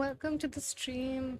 welcome to the stream.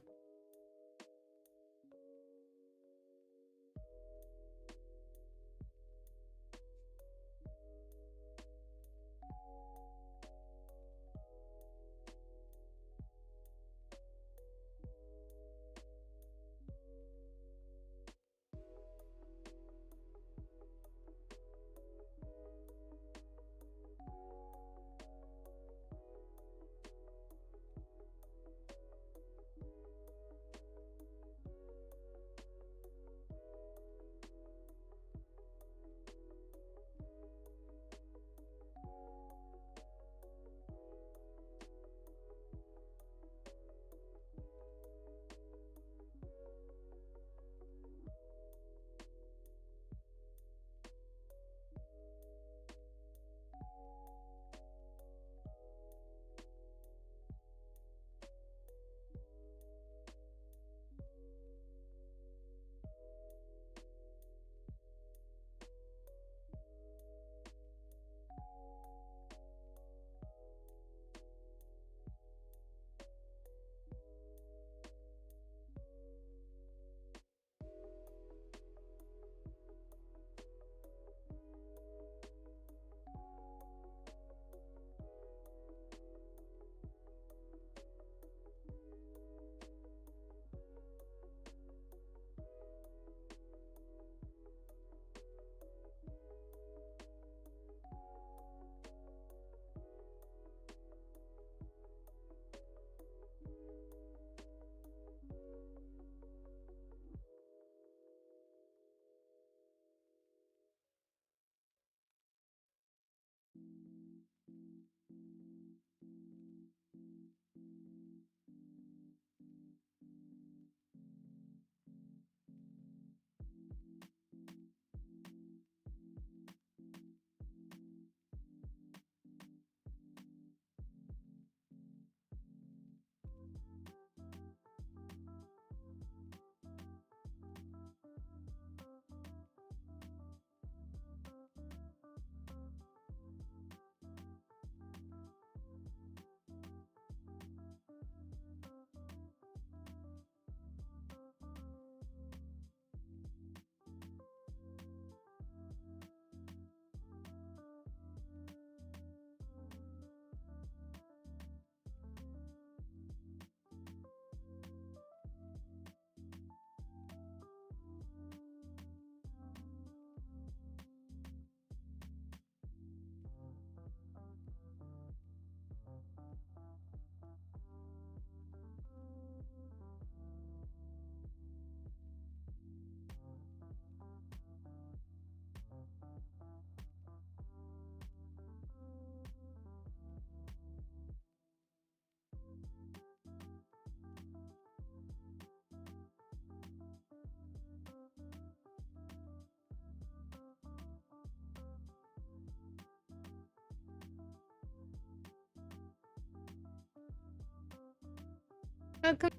Welcome.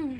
Hmm.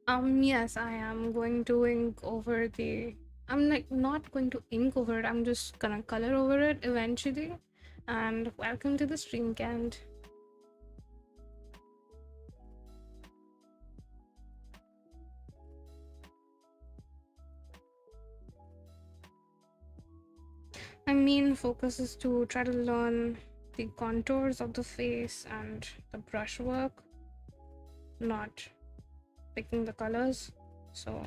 Yes, I am going to ink over the. I'm like not going to ink over it. I'm just gonna color over it eventually. And welcome to the stream, Kent. My main focus is to try to learn the contours of the face and the brushwork, not picking the colors. So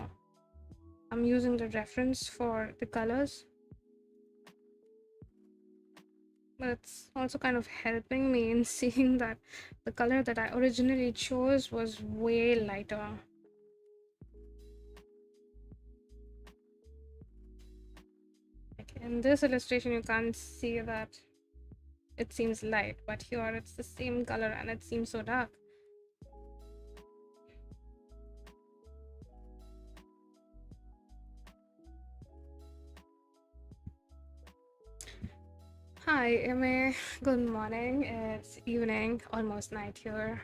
I'm using the reference for the colors, but it's also kind of helping me in seeing that the color that I originally chose was way lighter. Like in this illustration, you can't see that it seems light, but here it's the same color and it seems so dark. Hi, Ime. Good morning. It's evening, almost night here.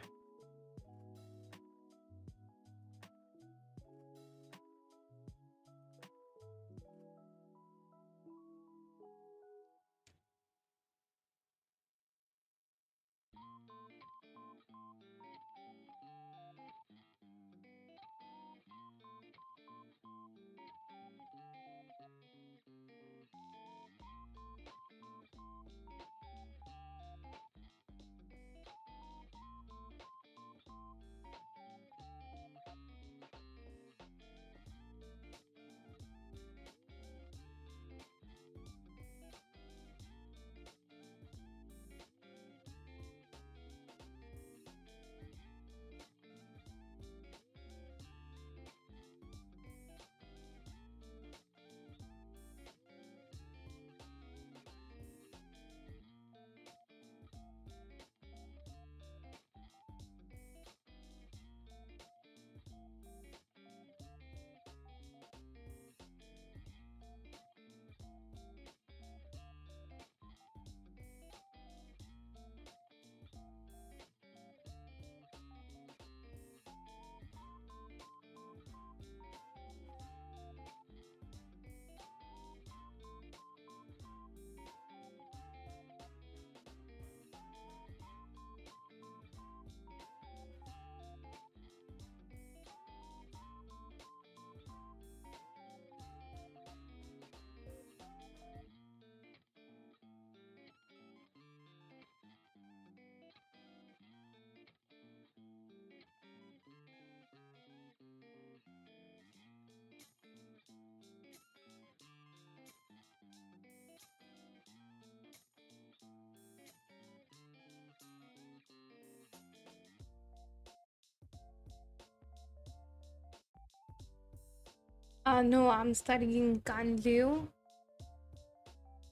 No, I'm studying Ganliu,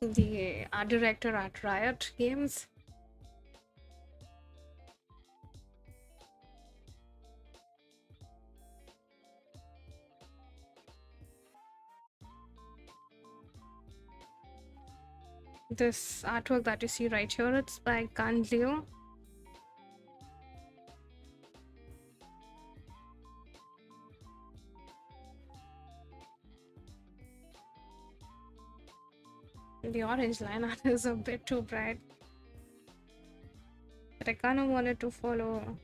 the art director at Riot Games. This artwork that you see right here, it's by Ganliu. The orange line art is a bit too bright, but I kind of wanted to follow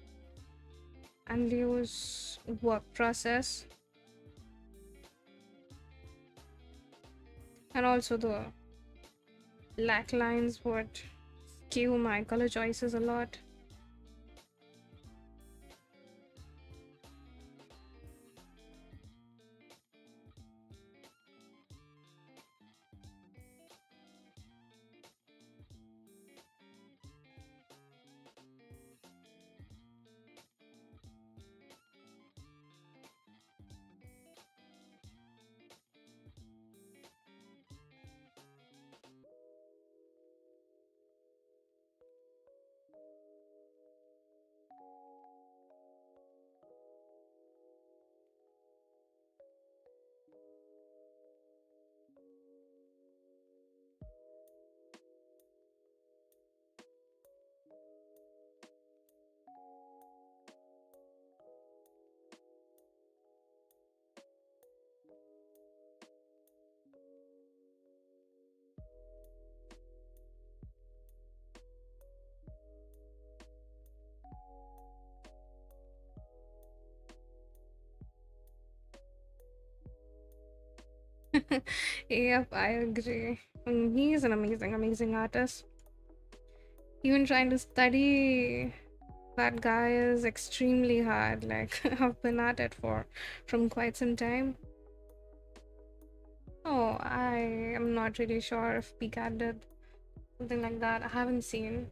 Ganliu's work process, and also the black lines would skew my color choices a lot. Yep, I agree. He's an amazing artist. Even trying to study that guy is extremely hard. Like, I've been at it for from quite some time. Oh, I am not really sure if Pika did something like that. I haven't seen.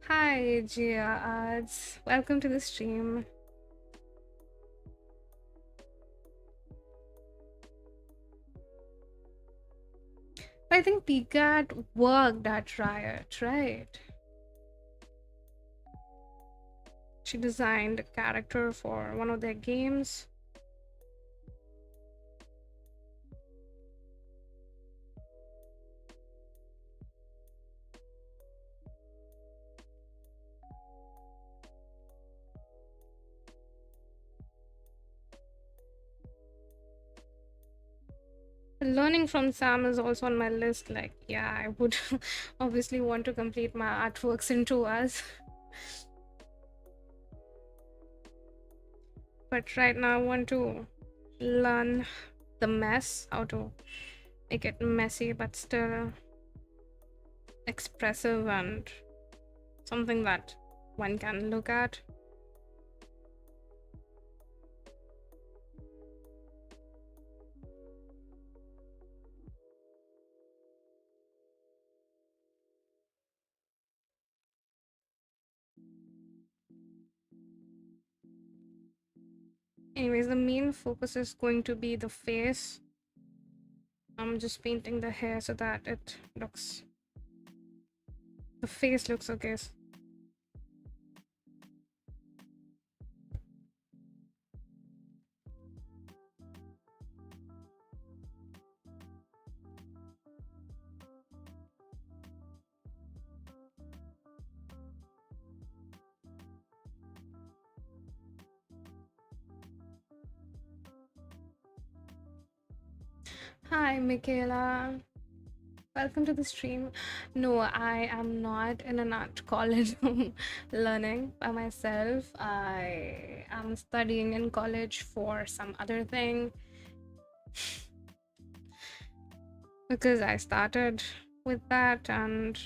Hi, Gia Ads. Welcome to the stream. I think Pika worked at Riot, right? She designed a character for one of their games. Learning from Sam is also on my list. Like, yeah, I would obviously want to complete my artworks in 2 hours. But right now, I want to learn the mess, how to make it messy but still expressive and something that one can look at. Anyways, the main focus is going to be the face. I'm just painting the hair so that the face looks okay. Hi, Michaela. Welcome to the stream. No, I am not in an art college learning by myself. I am studying in college for some other thing because I started with that, and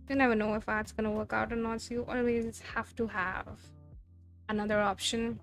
you never know if art's gonna work out or not. So you always have to have another option.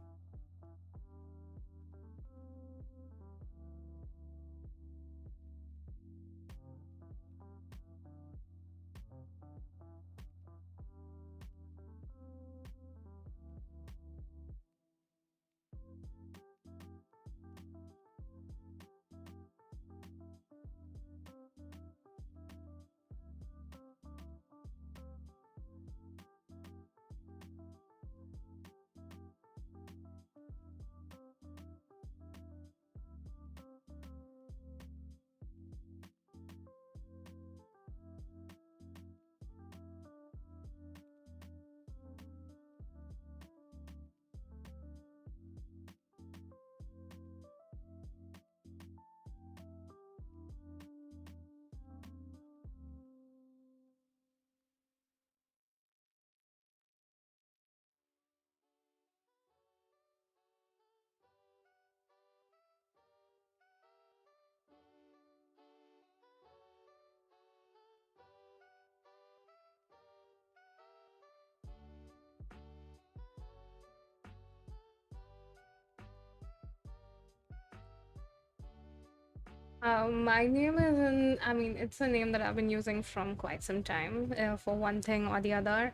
My name is I mean, it's a name that I've been using from quite some time for one thing or the other.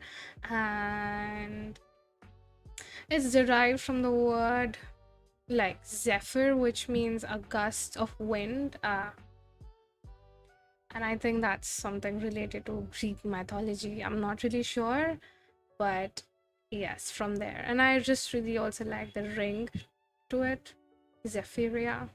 And it's derived from the word like zephyr, which means a gust of wind. And I think that's something related to Greek mythology. I'm not really sure, but yes, from there. And I just really also like the ring to it, Zephyria.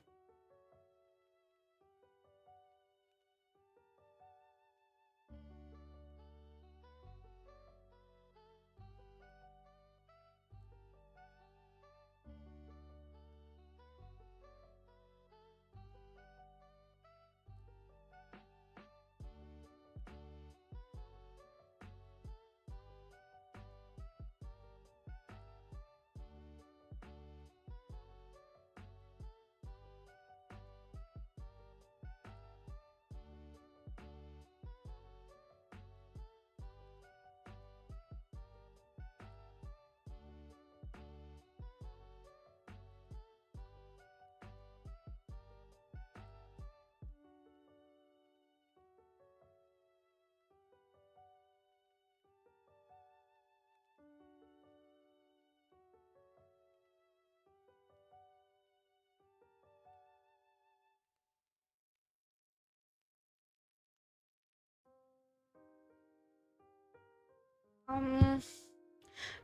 Um,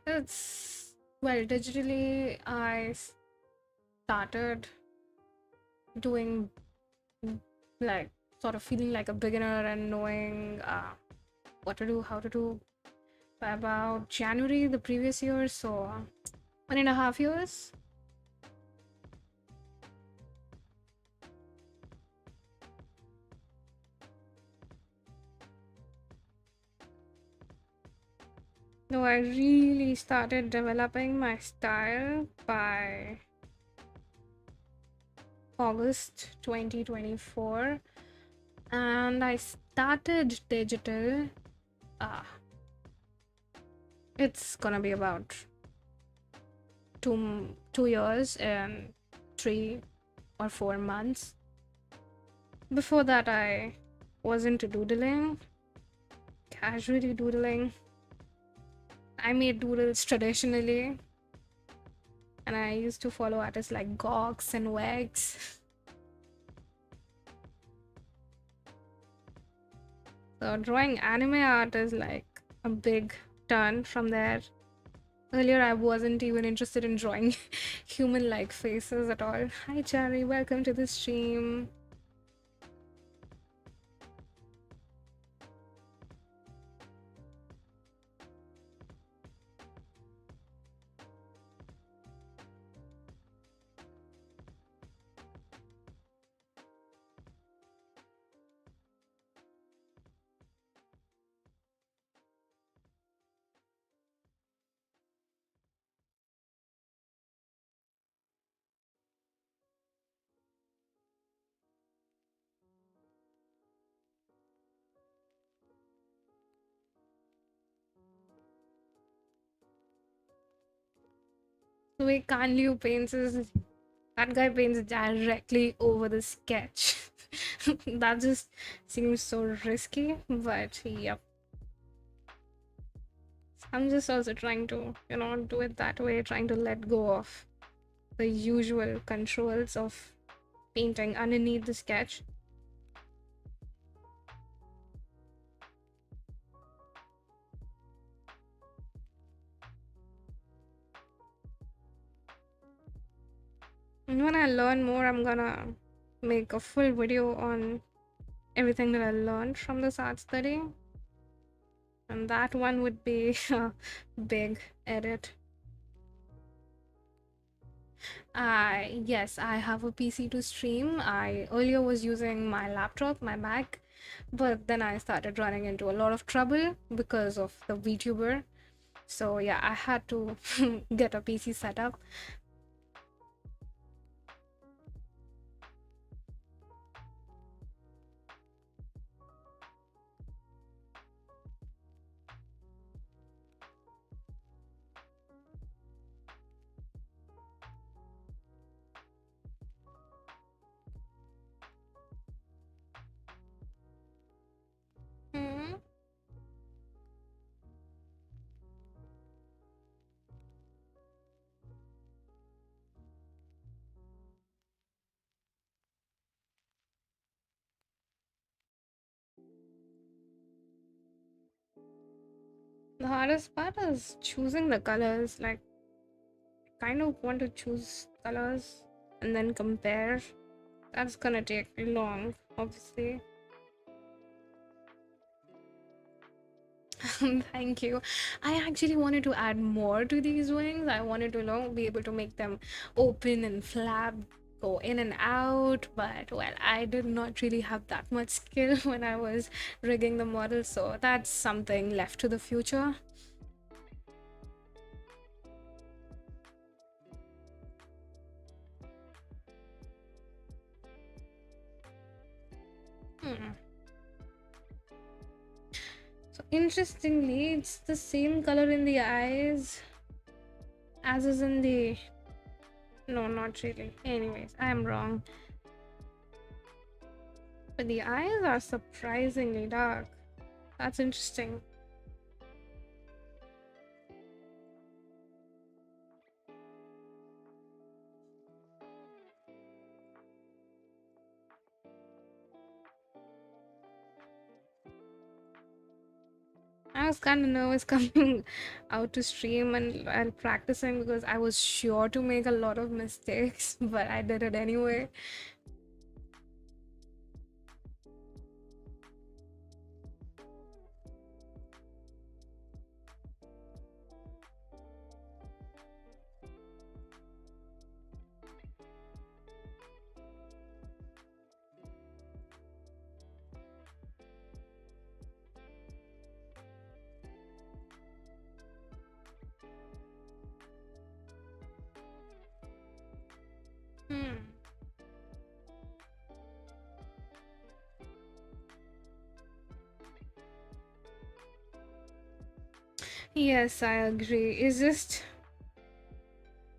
it's well, digitally, I started doing like sort of feeling like a beginner and knowing what to do, how to do by about January the previous year. So 1.5 years. No, I really started developing my style by August 2024, and I started digital. Uh, it's gonna be about 2 years and 3 or 4 months. Before that, I was into doodling, casually doodling. I made doodles traditionally, and I used to follow artists like Gox and Wags. So drawing anime art is like a big turn from there. Earlier, I wasn't even interested in drawing human-like faces at all. Hi, Cherry. Welcome to the stream. The way Kanliu paints is that guy paints directly over the sketch. That just seems so risky, but yep. I'm just also trying to, do it that way, trying to let go of the usual controls of painting underneath the sketch. And when I learn more, I'm gonna make a full video on everything that I learned from this art study. And that one would be a big edit. Yes, I have a PC to stream. I earlier was using my laptop, my Mac, but then I started running into a lot of trouble because of the VTuber. So yeah, I had to get a PC set up. Mhm. The hardest part is choosing the colors. Like, kind of want to choose colors and then compare. That's gonna take long, obviously. Thank you. I actually wanted to add more to these wings. I wanted to, be able to make them open and flap, go in and out. But well, I did not really have that much skill when I was rigging the model, so that's something left to the future. Hmm. So interestingly, it's the same color in the eyes as is in the. No, not really. Anyways, I am wrong. But the eyes are surprisingly dark. That's interesting. I was was kind of nervous coming out to stream and while practicing because I was sure to make a lot of mistakes, but I did it anyway. Hmm. Yes, I agree. It's just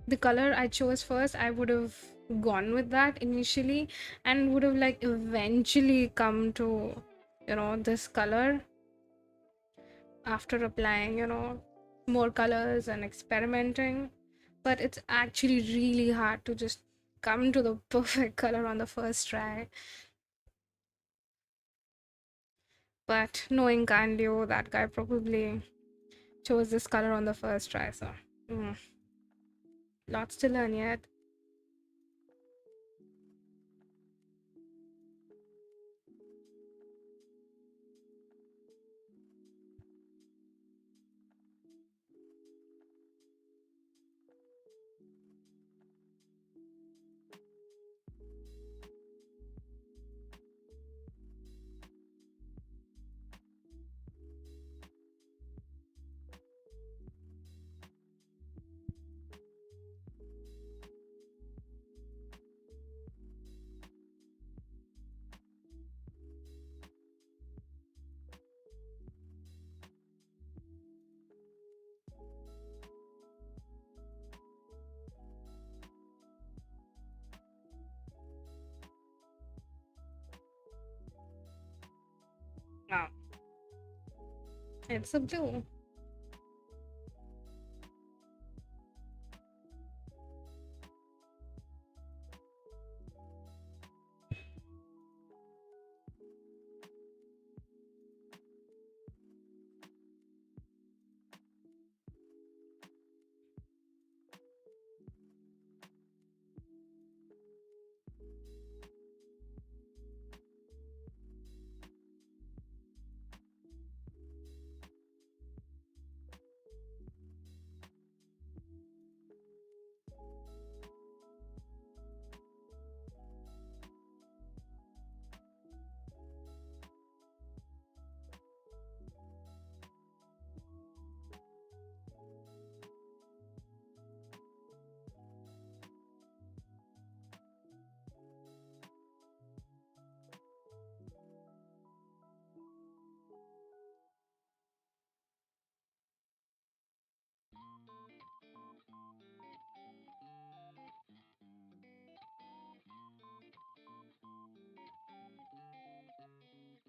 the color I chose first, I would have gone with that initially and would have like eventually come to, this color after applying, more colors and experimenting. But it's actually really hard to just come to the perfect color on the first try. But knowing Kandio, that guy probably chose this color on the first try, so mm, lots to learn yet. Wow, it's a blue.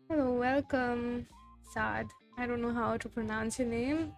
Hello, welcome, Sad. I don't know how to pronounce your name.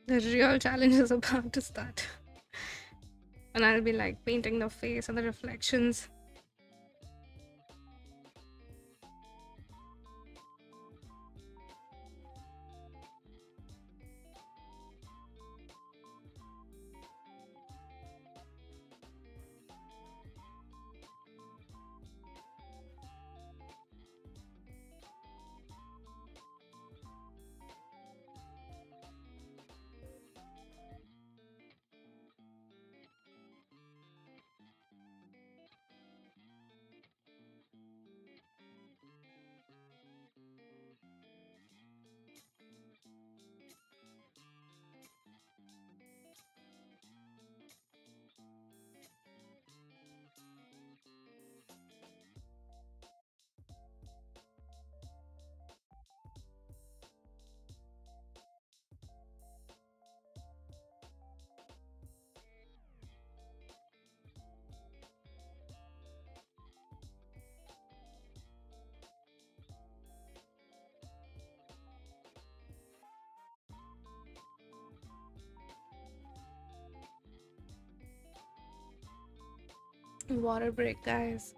The real challenge is about to start. And I'll be like painting the face and the reflections. Water break, guys.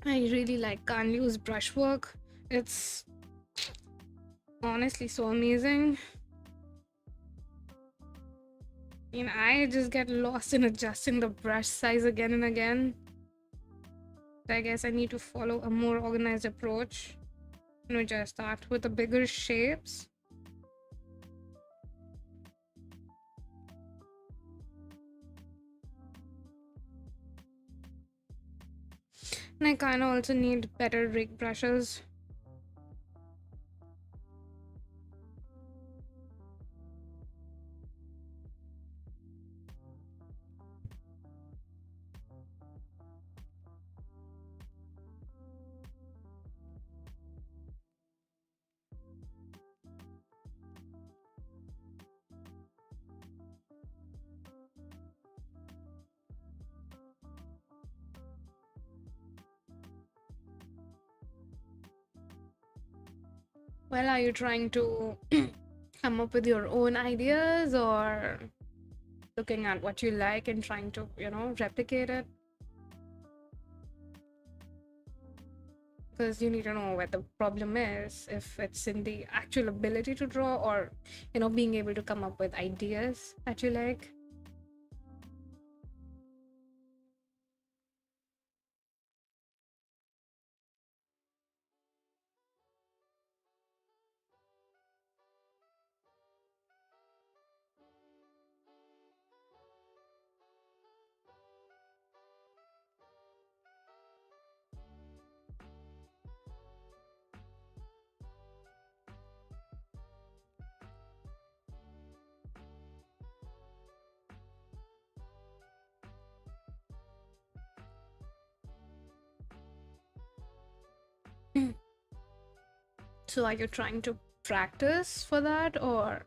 I really like Kanliu's brushwork. It's honestly so amazing. I just get lost in adjusting the brush size again and again. I guess I need to follow a more organized approach. Which I start with the bigger shapes. And I kind of also need better rig brushes. Well, are you trying to come up with your own ideas or looking at what you like and trying to, replicate it? because you need to know where the problem is, if it's in the actual ability to draw or, being able to come up with ideas that you like. So are you trying to practice for that, or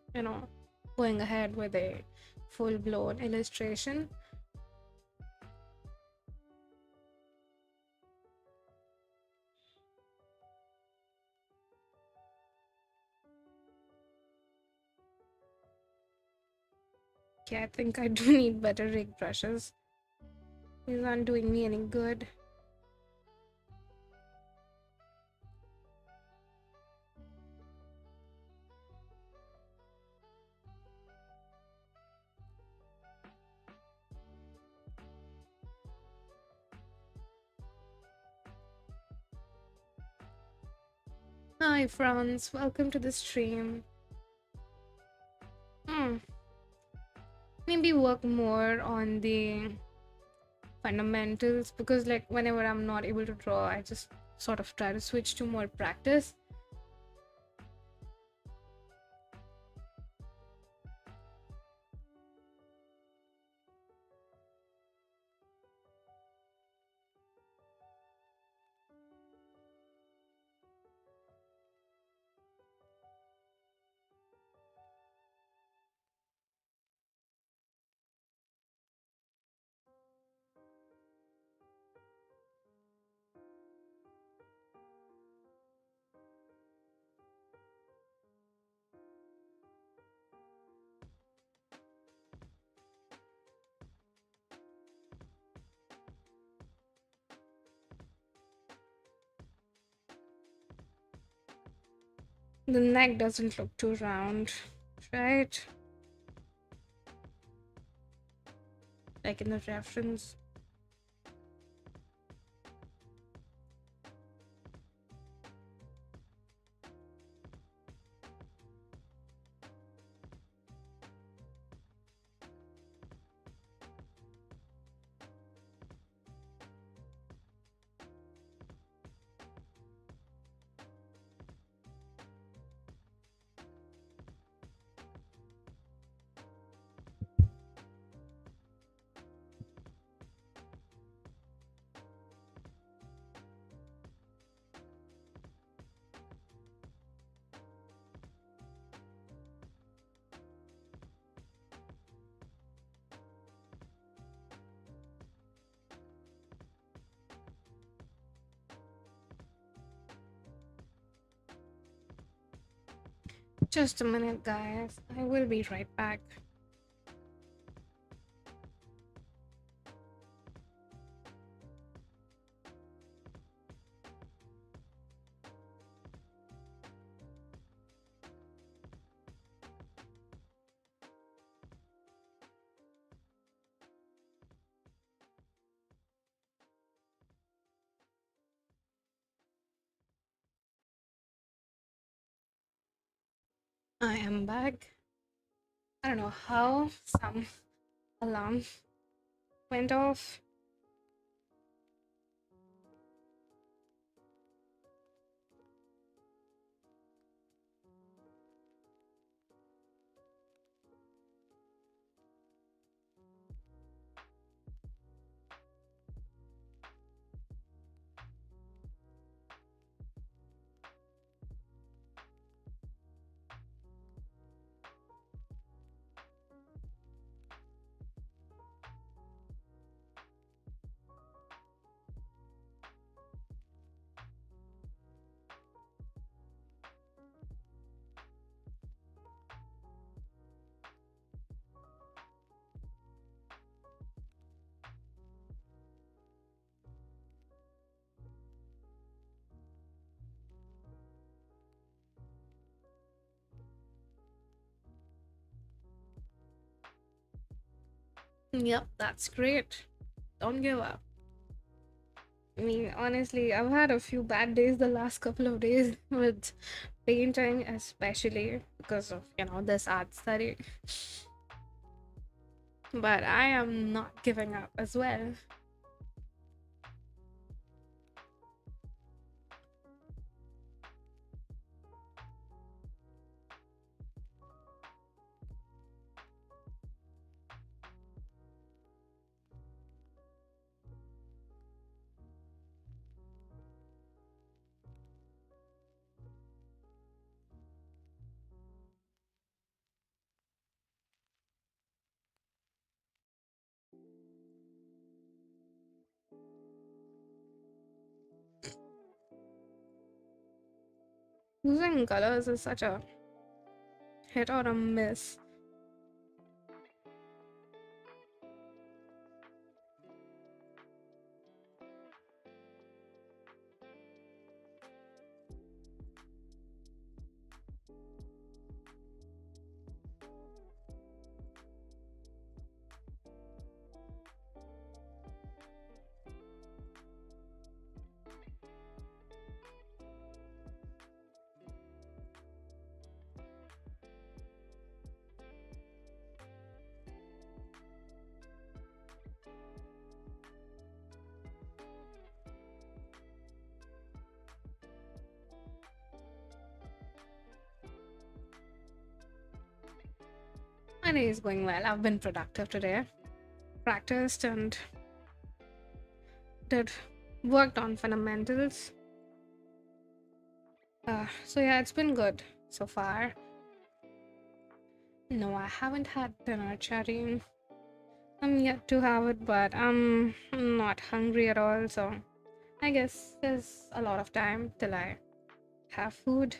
going ahead with a full-blown illustration? Okay, I think I do need better rig brushes. These aren't doing me any good. Hi Franz, welcome to the stream. Maybe work more on the fundamentals, because like whenever I'm not able to draw, I just sort of try to switch to more practice. The neck doesn't look too round, right? Like in the reference. Just a minute, guys. I will be right back. I am back. I don't know how some alarm went off. Yep, that's great. Don't give up. I mean, honestly, I've had a few bad days the last couple of days with painting, especially because of, this art study. But I am not giving up as well. Using colors is such a hit or a miss. My day is going well. I've been productive today. Practiced and did worked on fundamentals. So yeah, it's been good so far. No, I haven't had dinner, Cherry. I'm yet to have it, but I'm not hungry at all, so I guess there's a lot of time till I have food.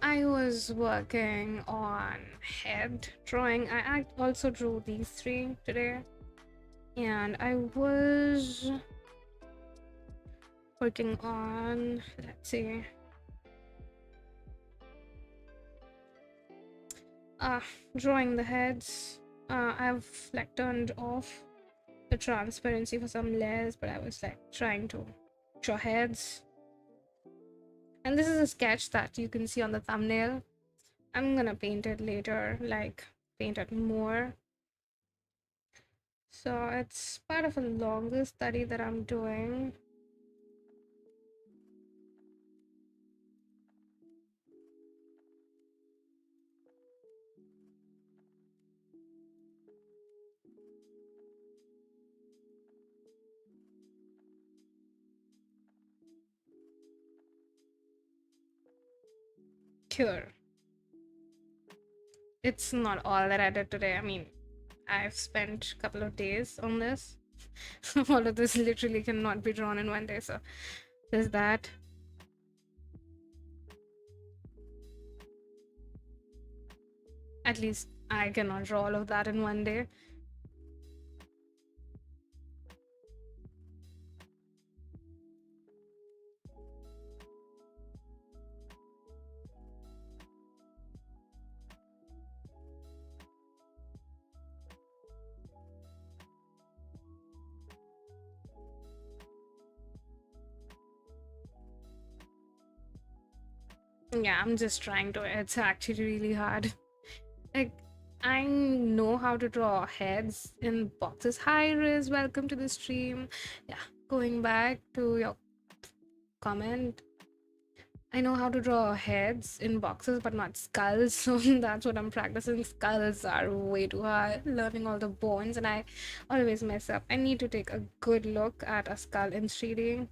I was working on head drawing. I also drew these three today, and I was working on, let's see, uh, drawing the heads. I've like turned off the transparency for some layers, but I was like trying to draw heads. And this is a sketch that you can see on the thumbnail. I'm gonna paint it later, like paint it more. So it's part of a longer study that I'm doing. Sure. It's not all that I did today. I mean, I've spent a couple of days on this. All of this literally cannot be drawn in one day, so there's that. At least I cannot draw all of that in one day. Yeah, I'm just trying to. It's actually really hard. Like, I know how to draw heads in boxes. Hi, Riz, welcome to the stream. Yeah, going back to your comment, I know how to draw heads in boxes, but not skulls. So that's what I'm practicing. Skulls are way too hard. Learning all the bones, and I always mess up. I need to take a good look at a skull in 3D.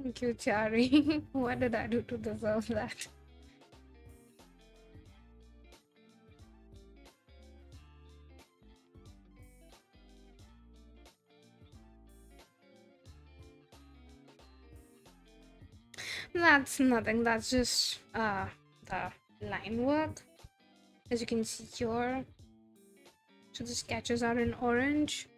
Thank you, Chari. What did I do to deserve that? That's nothing. That's just the line work. As you can see here, so the sketches are in orange.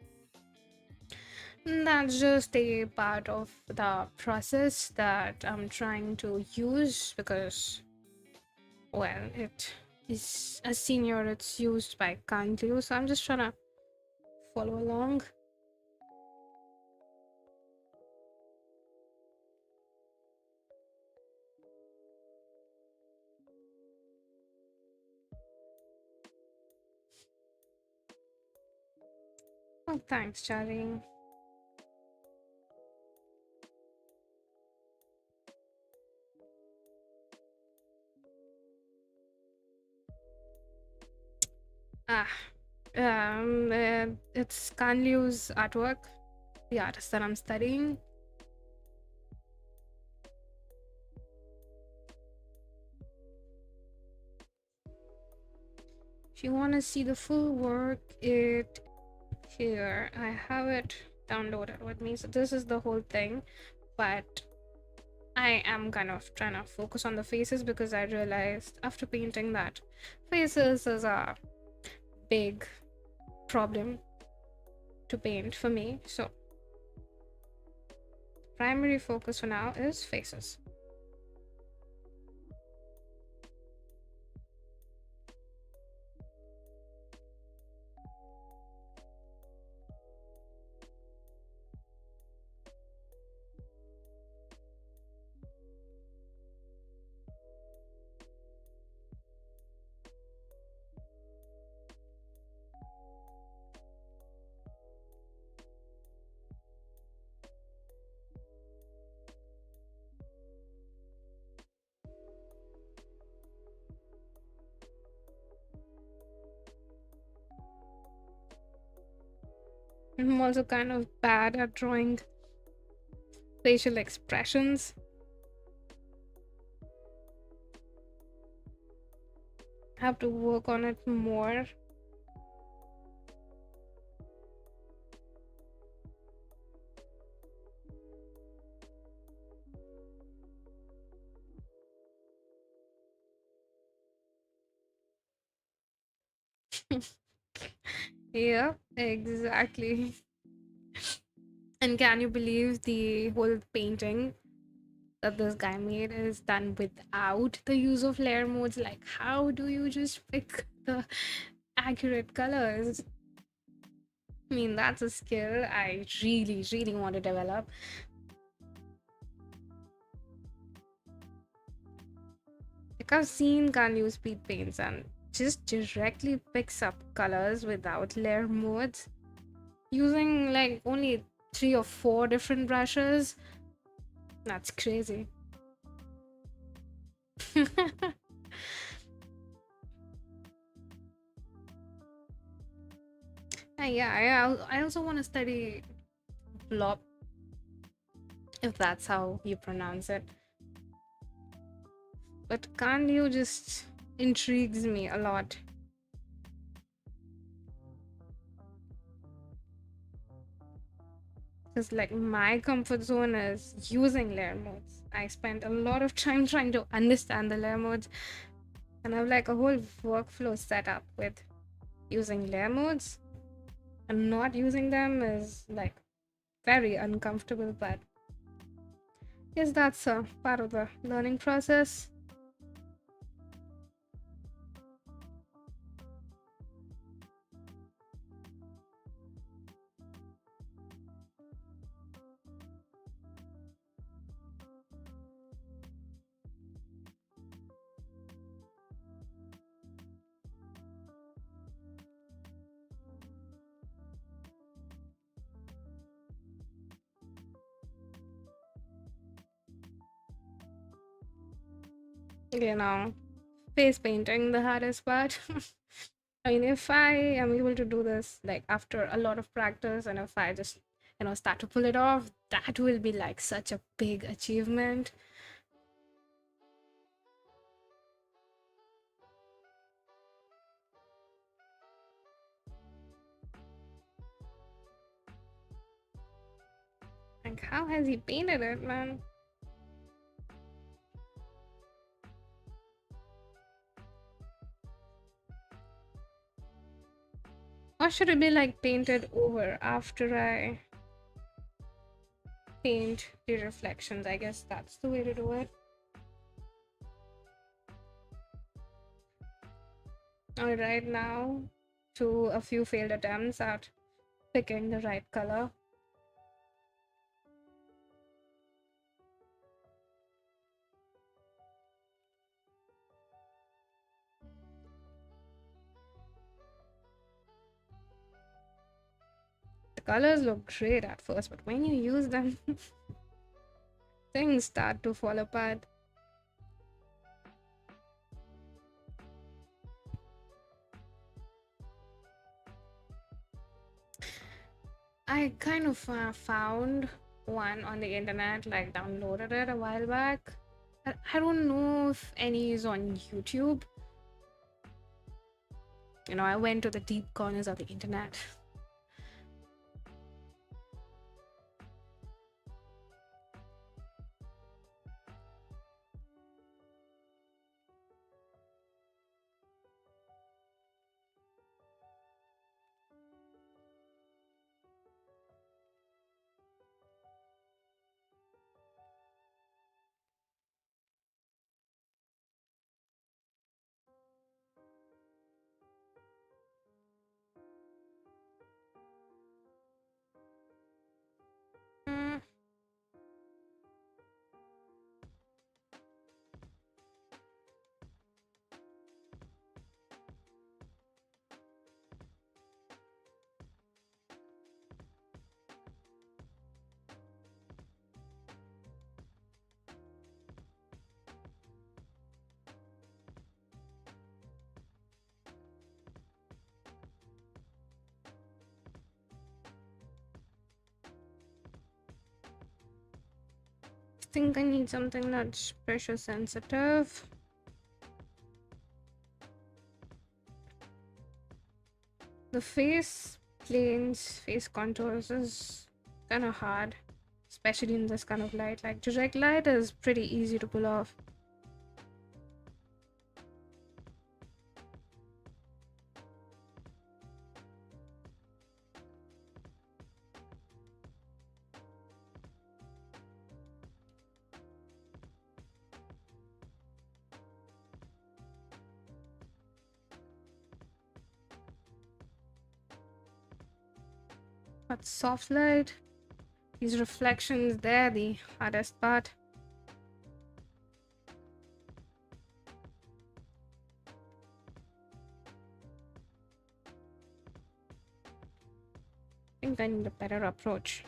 That's just a part of the process that I'm trying to use because, well, it is a senior, it's used by Kantu, so I'm just trying to follow along. Oh, thanks, Charlie. Ah, it's Kanliu's artwork, the artist that I'm studying. If you want to see the full work, it here I have it downloaded with me. So this is the whole thing, but I am kind of trying to focus on the faces because I realized after painting that faces is a big problem to paint for me. So primary focus for now is faces. I'm also kind of bad at drawing facial expressions. I have to work on it more. Yeah, exactly. And can you believe the whole painting that this guy made is done without the use of layer modes? Like, how do you just pick the accurate colors? I mean, that's a skill I really, really want to develop. Like, I've seen Ganyu speed paints and just directly picks up colors without layer modes using like only 3 or 4 different brushes. That's crazy. Yeah, I also want to study blob, if that's how you pronounce it. But Kanyu just intrigues me a lot. Because, like, my comfort zone is using layer modes. I spent a lot of time trying to understand the layer modes, and I have like a whole workflow set up with using layer modes, and not using them is like very uncomfortable. But yes, that's a part of the learning process. You know, face painting, the hardest part. I mean, if I am able to do this like after a lot of practice, and if I just start to pull it off, that will be like such a big achievement. Like, how has he painted it, man? Or should it be like painted over after I paint the reflections? I guess that's the way to do it. Alright, now to a few failed attempts at picking the right color. The colors look great at first, but when you use them, things start to fall apart. I kind of found one on the internet, like downloaded it a while back. I don't know if any is on YouTube. I went to the deep corners of the internet. Mm, I think I need something that's pressure sensitive. The face contours is kind of hard, especially in this kind of light. Like direct light is pretty easy to pull off. But soft light, these reflections, they're the hardest part. I think I need a better approach.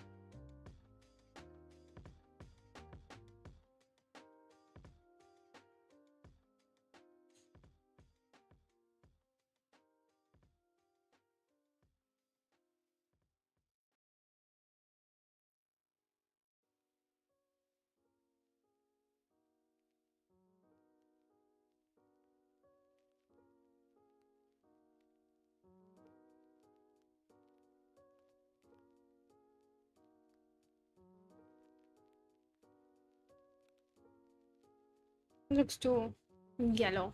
Looks too yellow.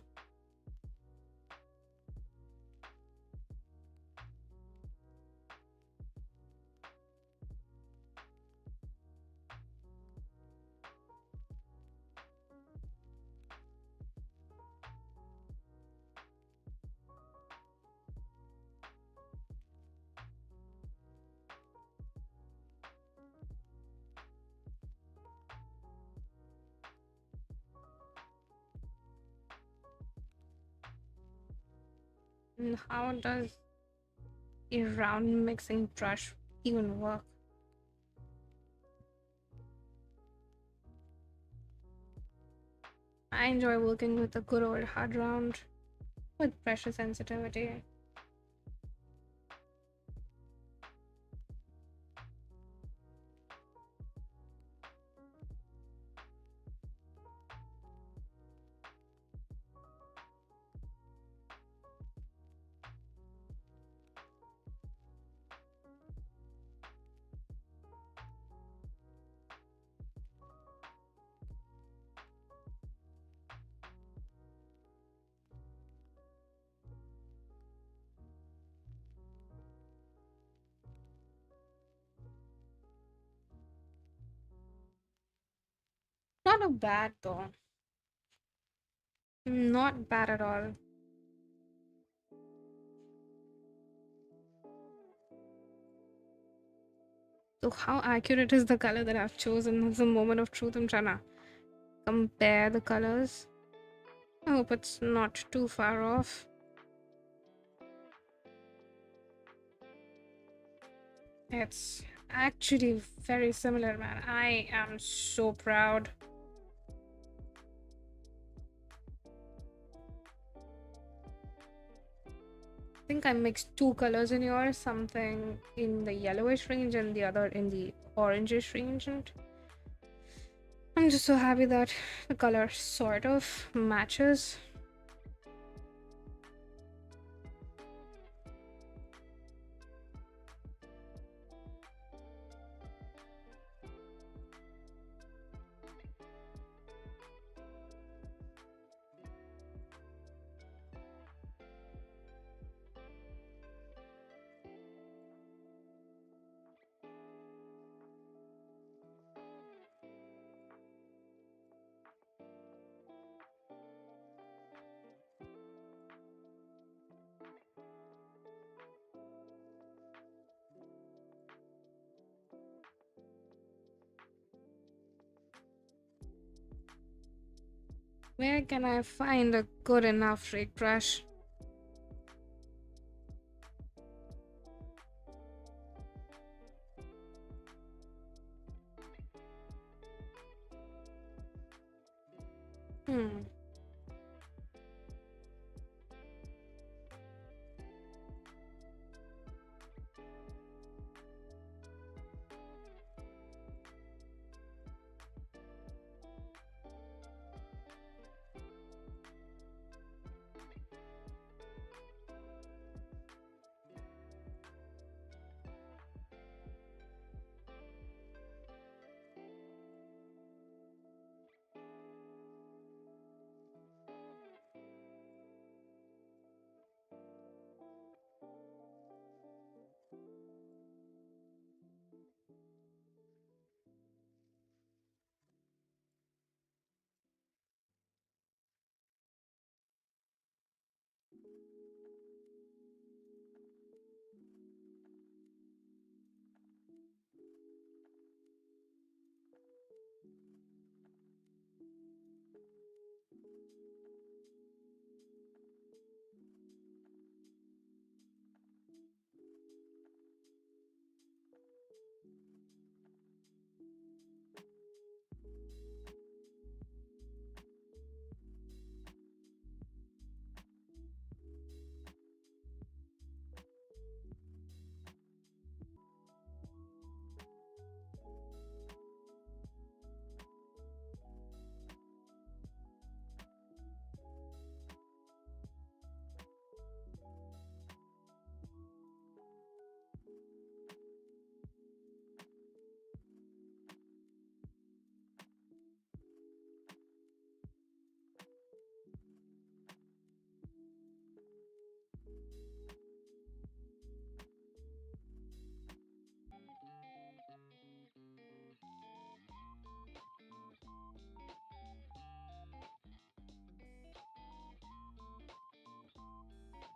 And how does a round mixing brush even work? I enjoy working with a good old hard round with pressure sensitivity. not a bad though. Not bad at all. So how accurate is the color that I've chosen? That's a moment of truth. I'm trying to compare the colors. I hope it's not too far off. It's actually very similar, man. I am so proud. I think I mixed two colors in yours, something in the yellowish range and the other in the orangish range. And I'm just so happy that the color sort of matches. Where can I find a good enough rig brush? Hmm.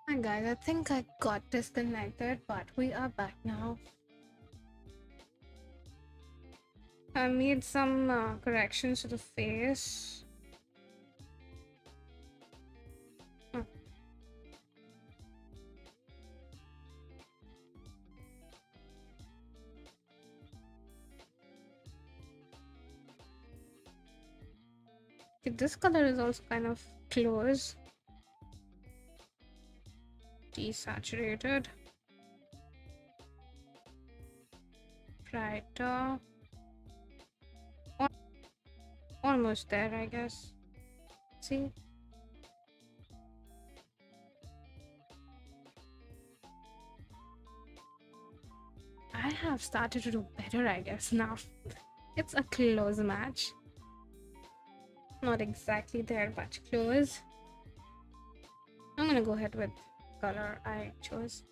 Hi guys, I think I got disconnected, but we are back now. I made some corrections to the face. Hmm. Okay, this color is also kind of close, desaturated, brighter, almost there, I guess. See? I have started to do better, I guess, now. It's a close match. Not exactly there, but close. I'm gonna go ahead with color I chose.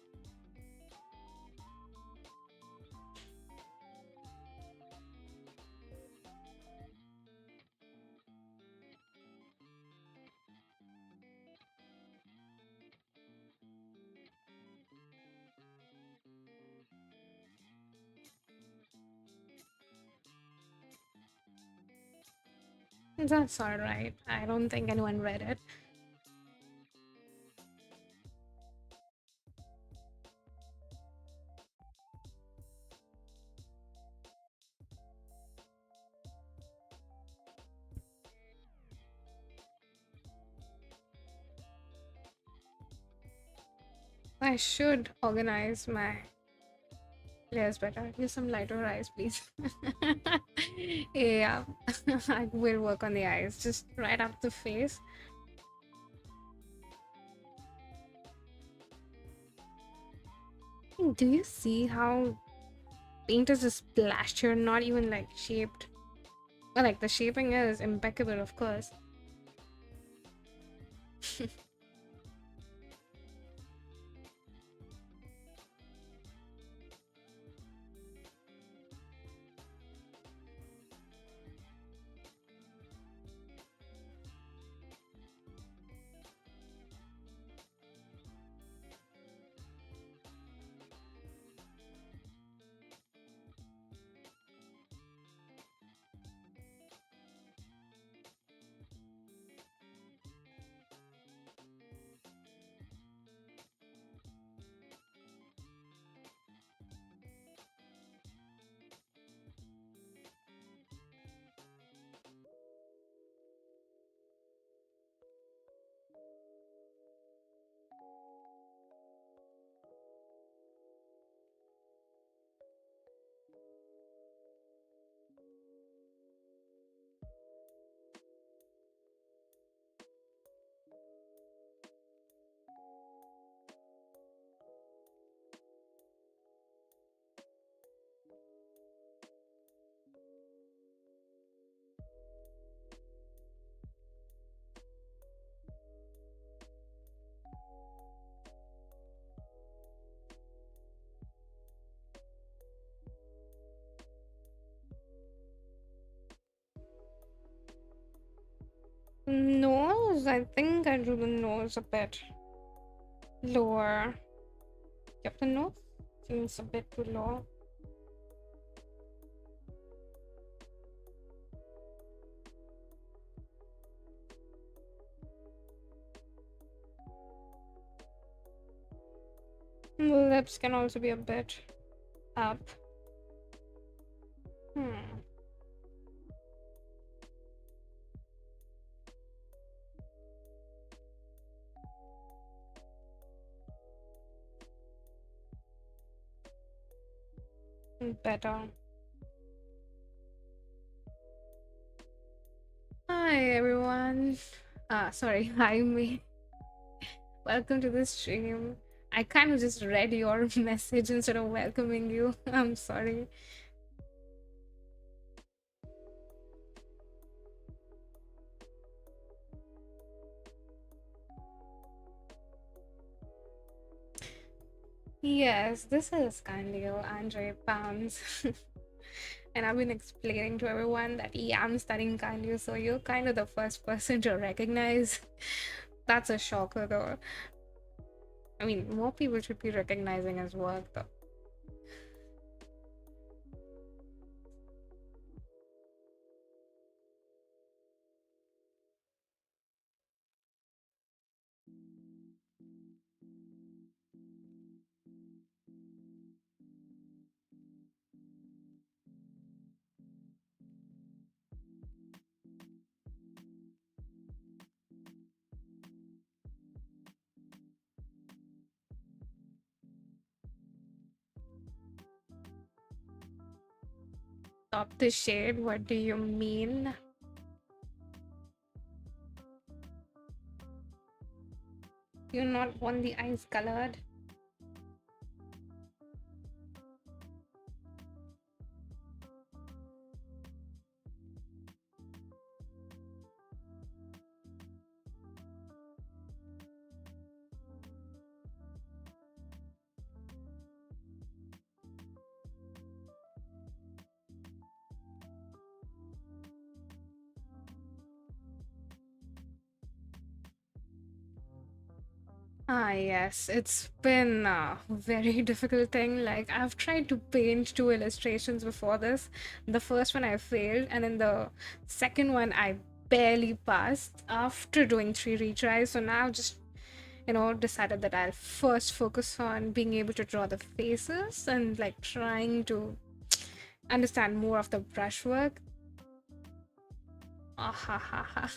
That's all right. I don't think anyone read it. I should organize my layers better. Use some lighter eyes, please. Yeah, I will work on the eyes. Just right up the face. Do you see how paint is just splashed here, not even like shaped? Well, like the shaping is impeccable, of course. Nose, I think I drew the nose a bit lower. Yep, the nose seems a bit too low. The lips can also be a bit up. Hmm. Better. Hi everyone. Sorry, hi me. Welcome to the stream. I kind of just read your message instead of welcoming you. I'm sorry. Yes, this is Kandil Andre Pounds. And I've been explaining to everyone that yeah, I'm studying Kandil, so you're kind of the first person to recognize. That's a shocker though. I mean, more people should be recognizing his work though. Stop the shade, what do you mean? You not want the eyes colored? Ah, yes, it's been a very difficult thing. Like, I've tried to paint two illustrations before this. The first one I failed, and in the second one, I barely passed after doing 3 retries. So now I've just, decided that I'll first focus on being able to draw the faces and like trying to understand more of the brushwork. Ah, ha, ha, ha.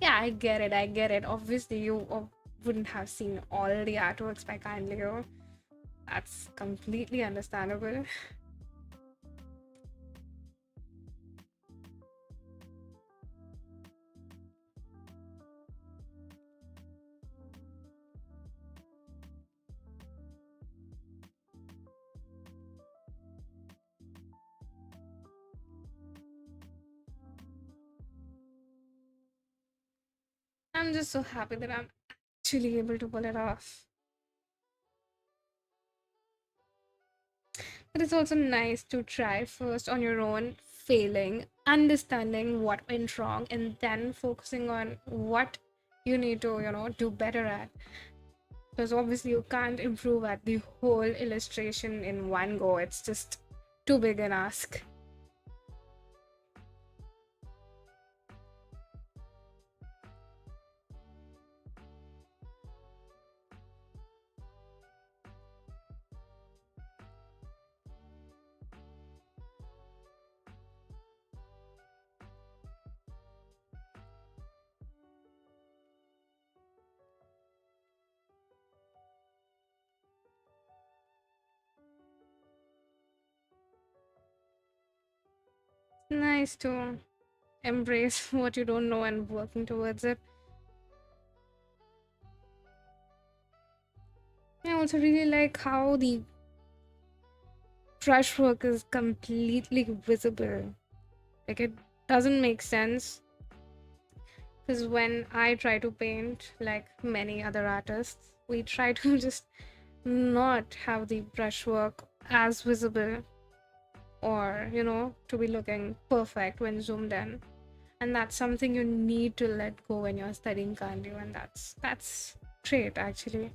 Yeah, I get it. I get it. Obviously, you wouldn't have seen all the artworks by kindly. That's completely understandable. I'm just so happy that I'm actually able to pull it off. But it's also nice to try first on your own, failing, understanding what went wrong, and then focusing on what you need to, do better at. Because obviously, you can't improve at the whole illustration in one go, it's just too big an ask. Nice to embrace what you don't know and working towards it. I also really like how the brushwork is completely visible. Like, it doesn't make sense because when I try to paint, like many other artists, we try to just not have the brushwork as visible, or to be looking perfect when zoomed in. And that's something you need to let go when you're studying kanji, and that's great actually.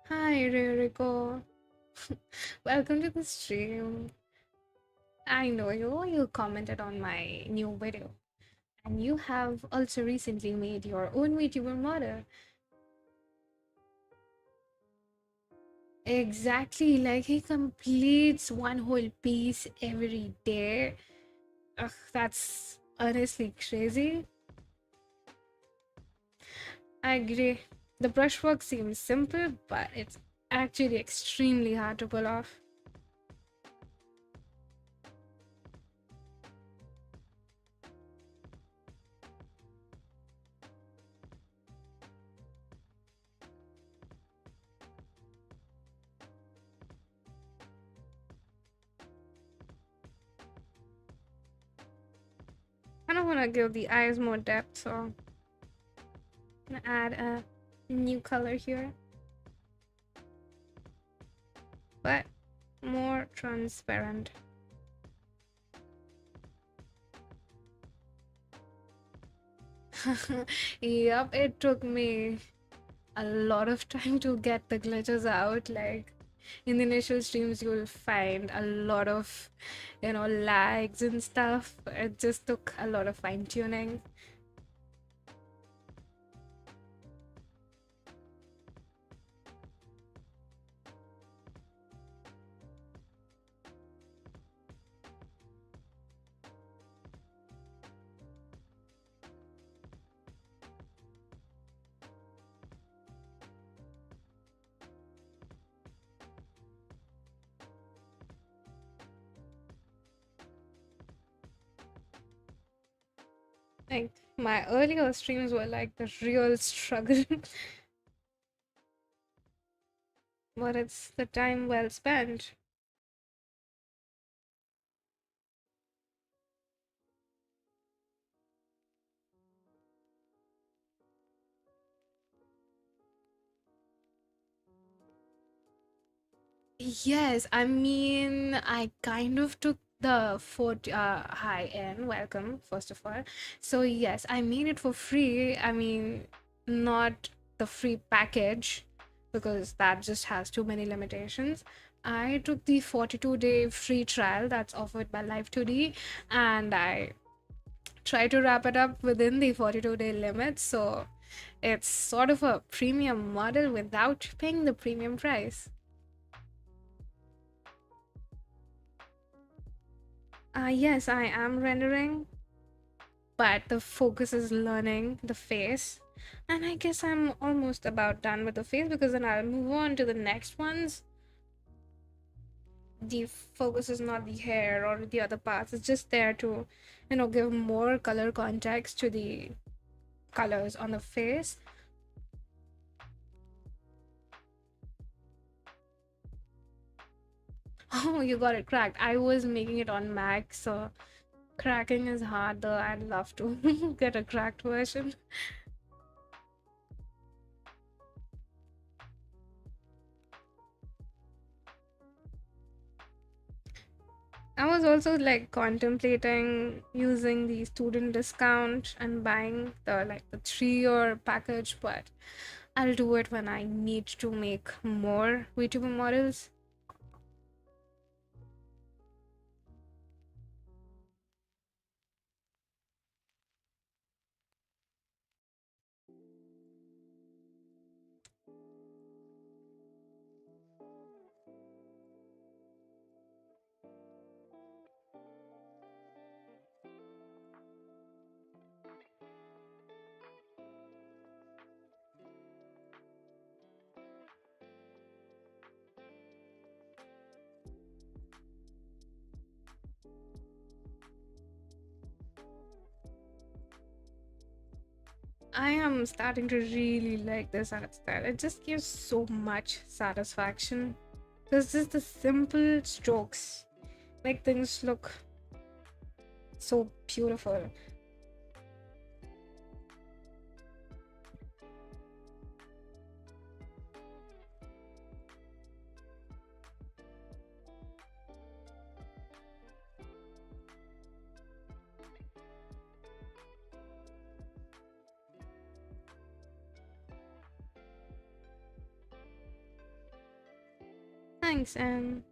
Hi Rico. Welcome to the stream. I know you commented on my new video, and you have also recently made your own VTuber model. Exactly, like he completes one whole piece every day. Ugh, that's honestly crazy. I agree. The brushwork seems simple, but it's actually extremely hard to pull off. I don't want to give the eyes more depth, so I'm gonna add a new color here, but more transparent. Yep, it took me a lot of time to get the glitches out. Like in the initial streams, you'll find a lot of, lags and stuff. It just took a lot of fine tuning. Like my earlier streams were like the real struggle, but it's the time well spent. Yes, I mean, I kind of took the foot high end. Welcome, first of all. So yes, I made it for free. I mean, not the free package, because that just has too many limitations. I took the 42-day free trial that's offered by Live 2D, and I try to wrap it up within the 42-day limit. So it's sort of a premium model without paying the premium price. Yes, I am rendering, but the focus is learning the face. And I guess I'm almost about done with the face, because then I'll move on to the next ones. The focus is not the hair or the other parts, it's just there to, give more color context to the colors on the face. Oh, you got it cracked. I was making it on Mac, so cracking is hard though. I'd love to get a cracked version. I was also like contemplating using the student discount and buying the 3-year package, but I'll do it when I need to make more VTuber models. I am starting to really like this art style. It just gives so much satisfaction. Because just the simple strokes make things look so beautiful. Thanks, and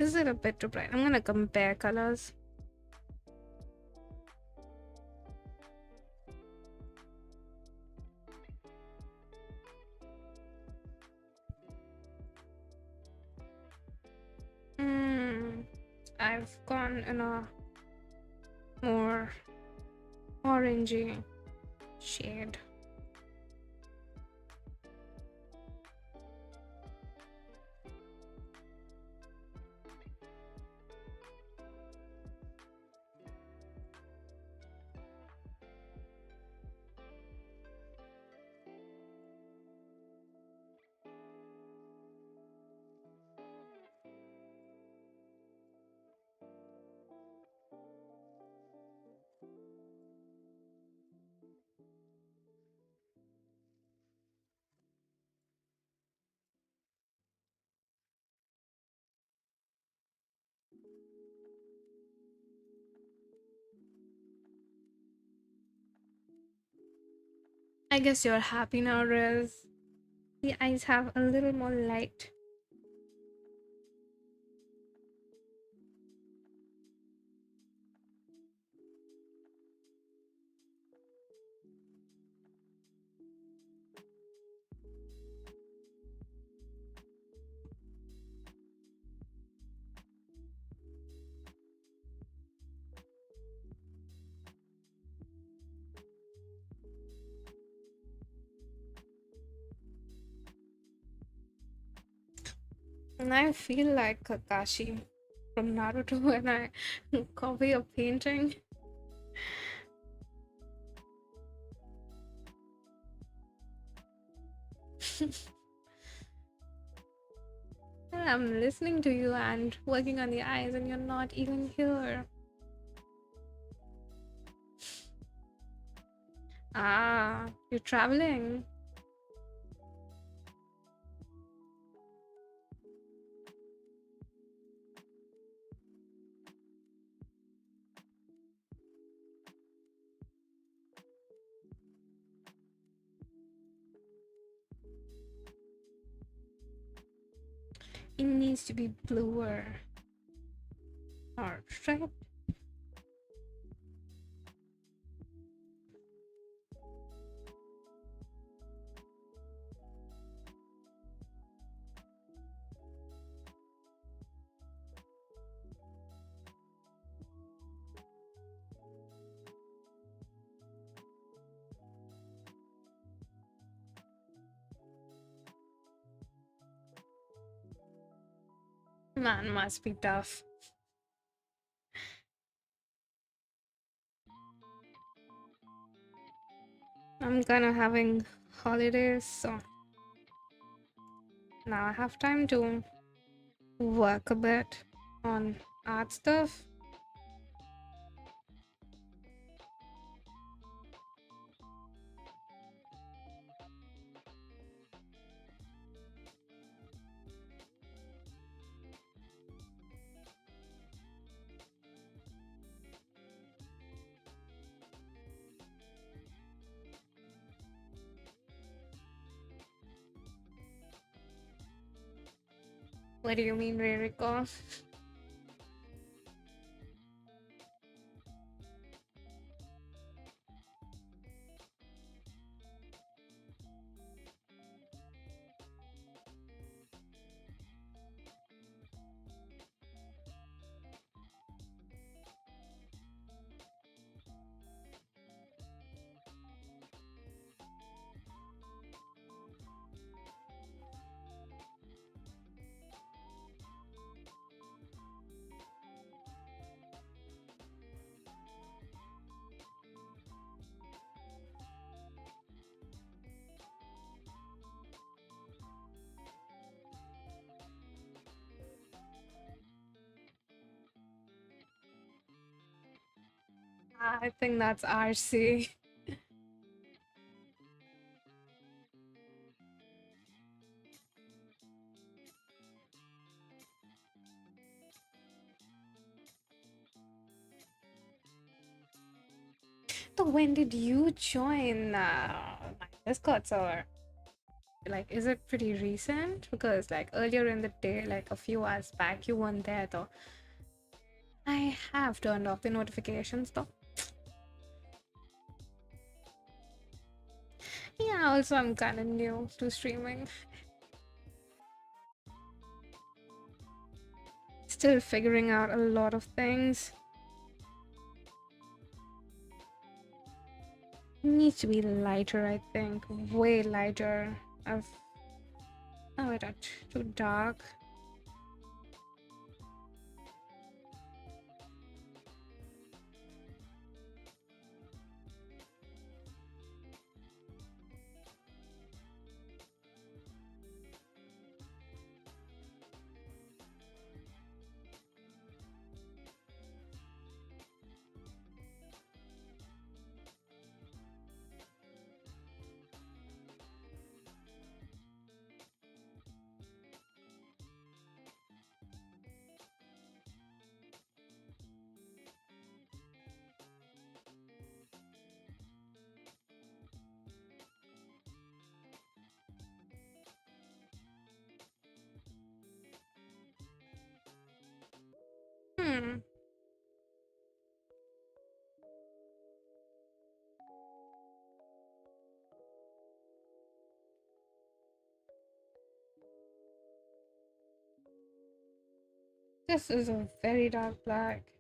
is it a bit too bright? I'm gonna compare colors. Hmm, I've gone in a more orangey shade. I guess you're happy now, Riz. The eyes have a little more light. And I feel like Kakashi from Naruto when I copy a painting. I'm listening to you and working on the eyes, and you're not even here. Ah, you're traveling. It needs to be bluer or striped. Man, must be tough. I'm gonna having holidays, so now I have time to work a bit on art stuff. What do you mean, Ririko? I think that's RC. So when did you join my Discord server? Like, is it pretty recent? Because like earlier in the day, like a few hours back, you weren't there though. I have turned off the notifications though. Yeah, also I'm kind of new to streaming. Still figuring out a lot of things. Needs to be lighter, I think. Way lighter. I've oh it got too dark. Hmm. This is a very dark black.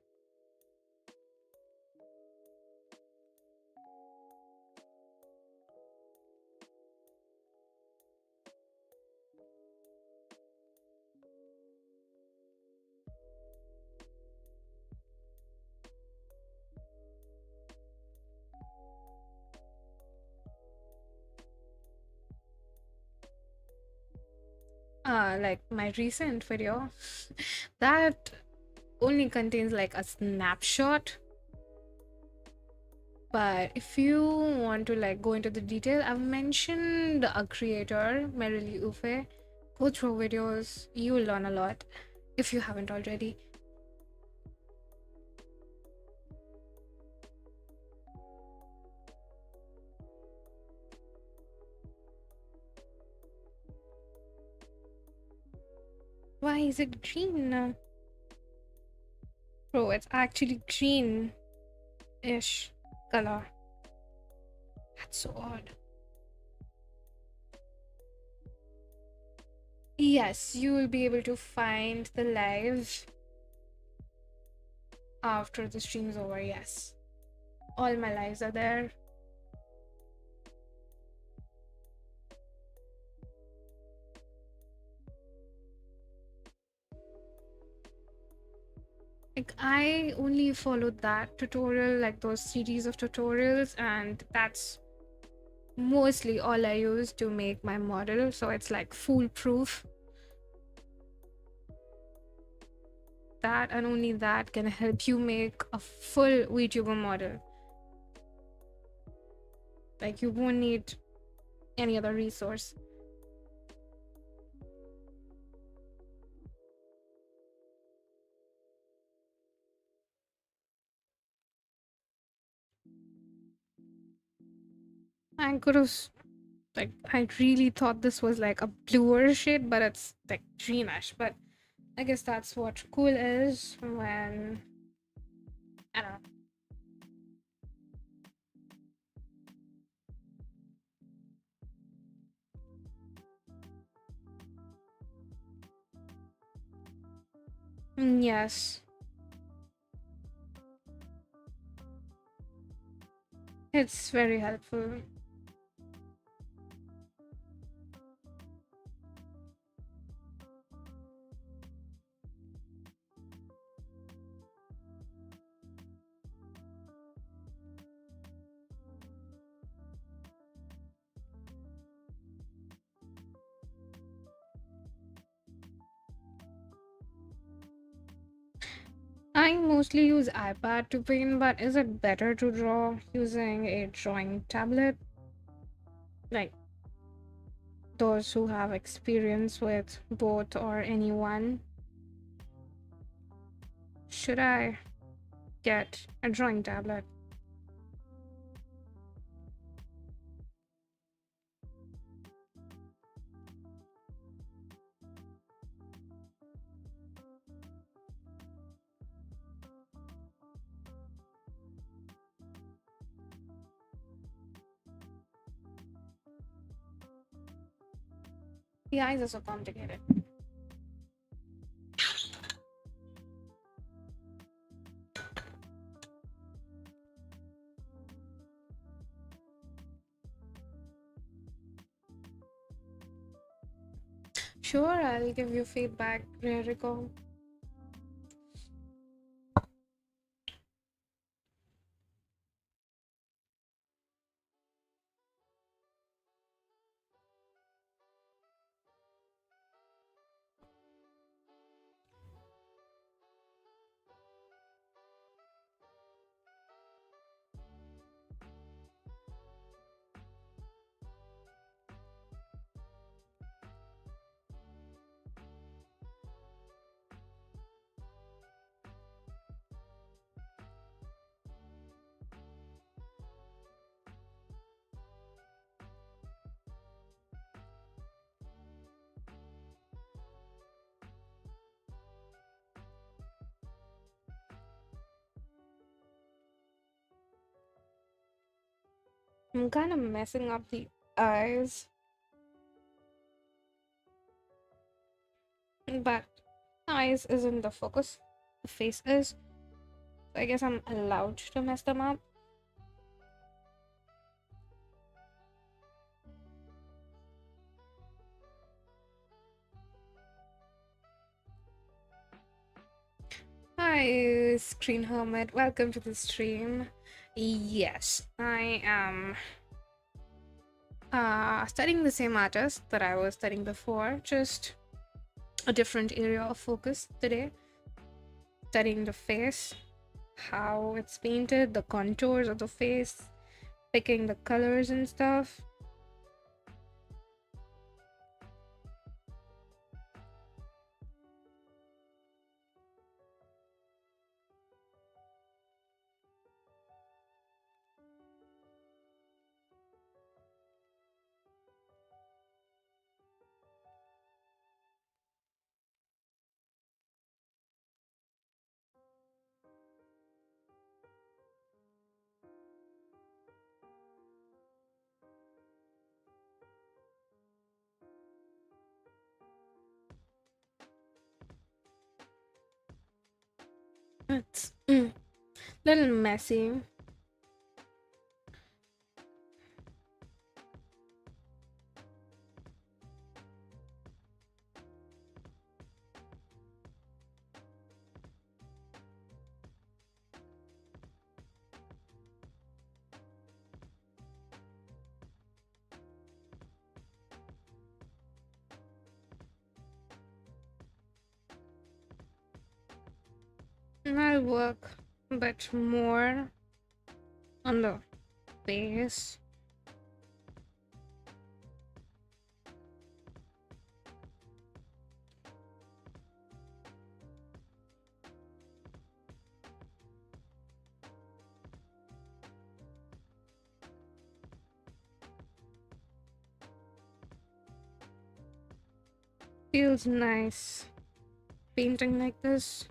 Like my recent video, that only contains like a snapshot. But if you want to like go into the detail, I've mentioned a creator, Merrily Ufe. Go through videos, you'll learn a lot if you haven't already. Why is it green? Bro, it's actually green-ish color. That's so odd. Yes, you will be able to find the live after the stream's over. Yes, all my lives are there. Like I only followed that tutorial, like those series of tutorials, and that's mostly all I use to make my model, so it's like foolproof. That and only that can help you make a full VTuber model. Like you won't need any other resource. I could have like I really thought this was like a bluer shade, but it's like greenish. But I guess that's what cool is when I don't know. Yes, it's very helpful. I mostly use iPad to paint, but is it better to draw using a drawing tablet? Like those who have experience with both or any one, should I get a drawing tablet? The eyes are so complicated. Sure, I'll give you feedback, Rico. I'm kind of messing up the eyes, but eyes isn't the focus. The face is. So I guess I'm allowed to mess them up. Hi, Screen Hermit. Welcome to the stream. Yes, I am studying the same artist that I was studying before, just a different area of focus today, studying the face, how it's painted, the contours of the face, picking the colors and stuff. It's little messy. I'll work a bit more on the face. Feels nice painting like this.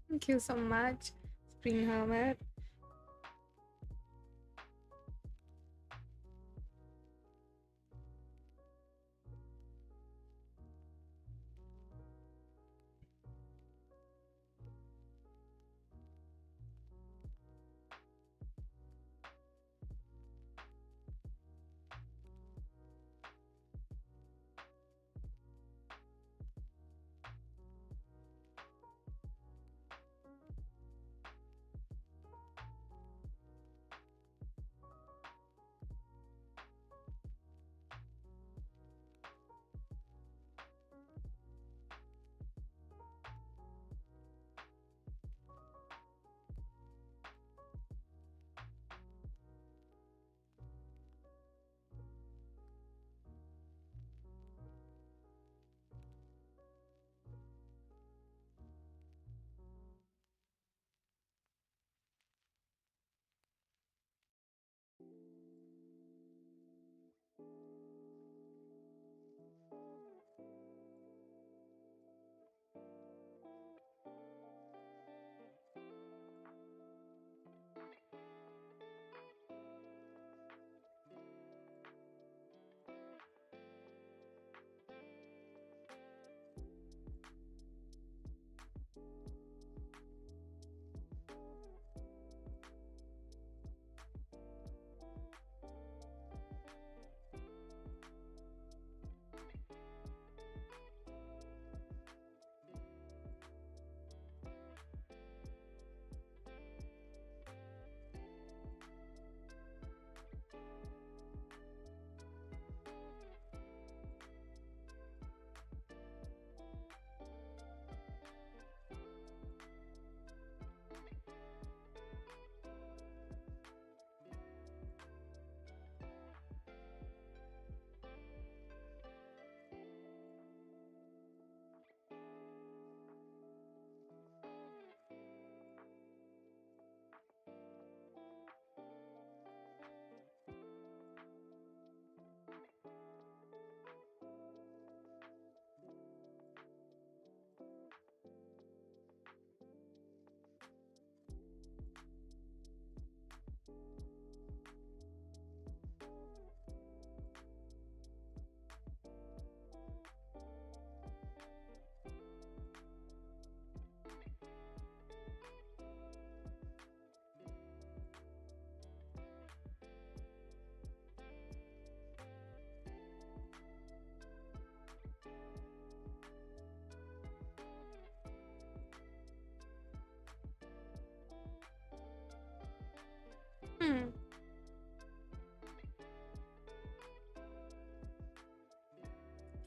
Thank you so much, Spring Hermit.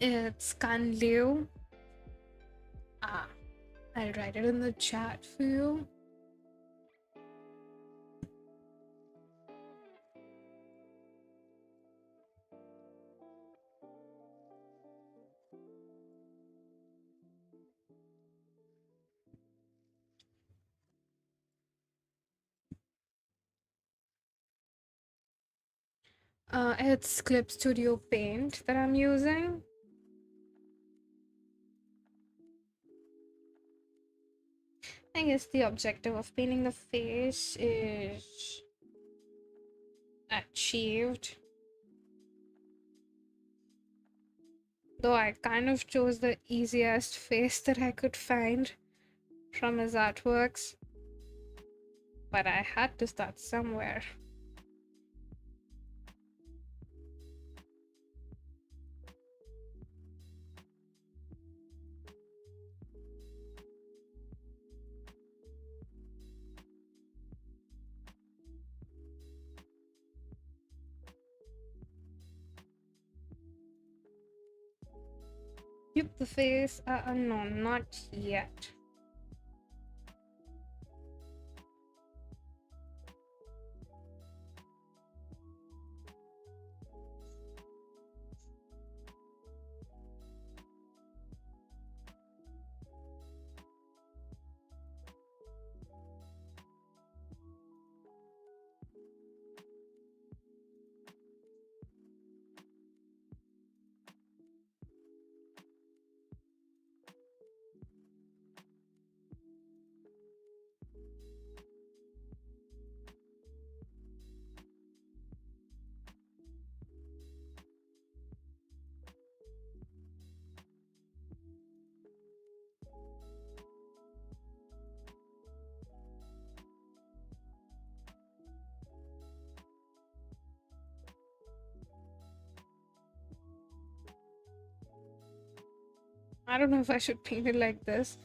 It's Kanliu. Ah, I'll write it in the chat for you. It's Clip Studio Paint that I'm using. I guess the objective of painting the face is achieved. Though I kind of chose the easiest face that I could find from his artworks. But I had to start somewhere. Yep, the face. No, not yet. I don't know if I should paint it like this.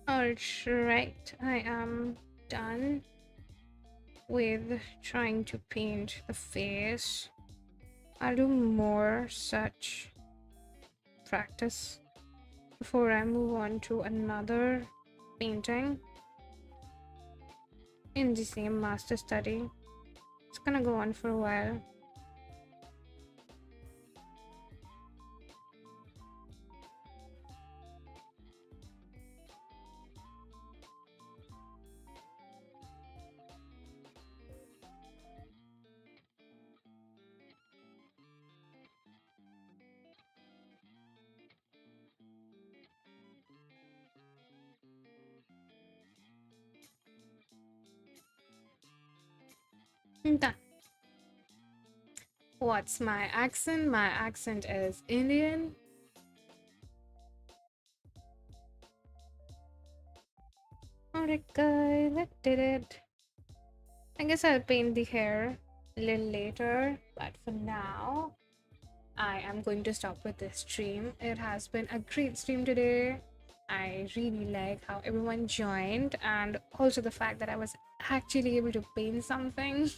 Alright, I am done with trying to paint the face. I'll do more such practice before I move on to another painting in the same master study. It's gonna go on for a while. Done. What's my accent? My accent is Indian. Alright guys, I did it. I guess I'll paint the hair a little later, but for now, I am going to stop with this stream. It has been a great stream today. I really like how everyone joined, and also the fact that I was actually able to paint something.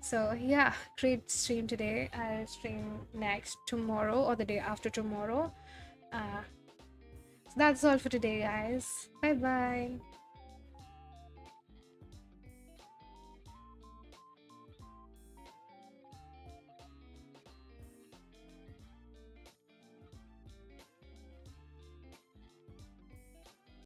So yeah, great stream today. I'll stream next tomorrow or the day after tomorrow. So that's all for today, guys. Bye bye.